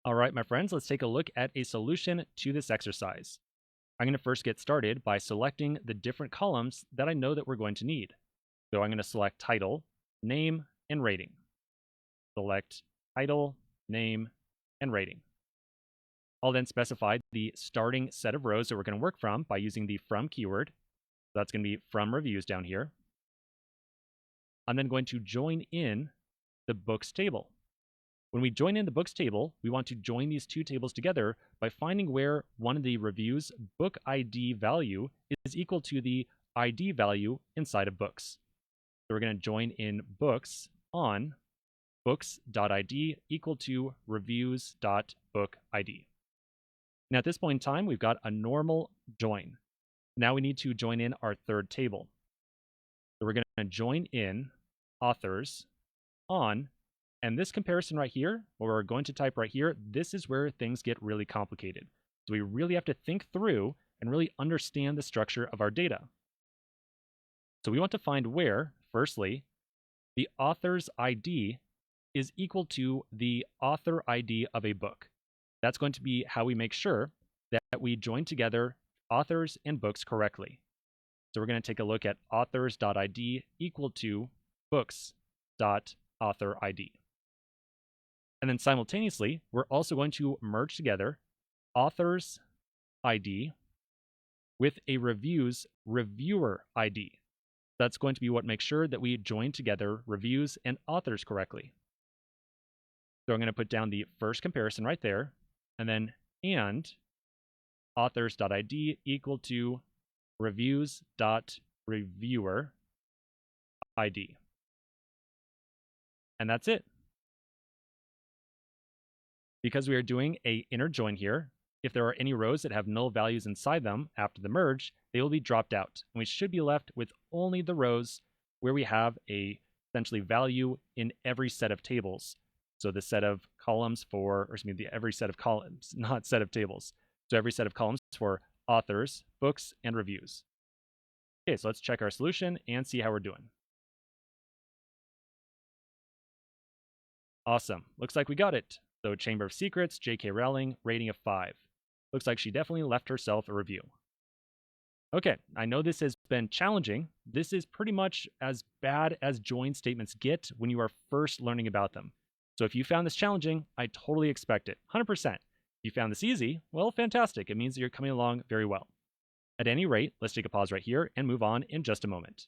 All right, my friends, let's take a look at a solution to this exercise. I'm going to first get started by selecting the different columns that I know that we're going to need. So I'm going to select title, name, and rating. Select title, name, and rating. I'll then specify the starting set of rows that we're going to work from by using the from keyword. So that's going to be from reviews down here. I'm then going to join in the books table. When we join in the books table, we want to join these two tables together by finding where one of the reviews book ID value is equal to the ID value inside of books. So we're going to join in books on books.id equal to reviews.bookid. Now at this point in time, we've got a normal join. Now we need to join in our third table. So we're going to join in authors on, and this comparison right here, what we're going to type right here, this is where things get really complicated. So we really have to think through and really understand the structure of our data. So we want to find where, firstly, the author's ID is equal to the author ID of a book. That's going to be how we make sure that we join together authors and books correctly. So we're going to take a look at authors.id equal to books.authorid. And then simultaneously, we're also going to merge together author's ID with a review's reviewer ID. That's going to be what makes sure that we join together reviews and authors correctly. So I'm going to put down the first comparison right there, and then authors.id equal to reviews.reviewer ID. And that's it. Because we are doing an inner join here, if there are any rows that have null values inside them after the merge, they will be dropped out. And we should be left with only the rows where we have a essentially value in every set of tables. So the set of columns every set of columns, not set of tables. So every set of columns for authors, books, and reviews. Okay, so let's check our solution and see how we're doing. Awesome, looks like we got it. So Chamber of Secrets, J.K. Rowling, rating of 5. Looks like she definitely left herself a review. Okay, I know this has been challenging. This is pretty much as bad as join statements get when you are first learning about them. So if you found this challenging, I totally expect it, 100%. If you found this easy, well, fantastic. It means that you're coming along very well. At any rate, let's take a pause right here and move on in just a moment.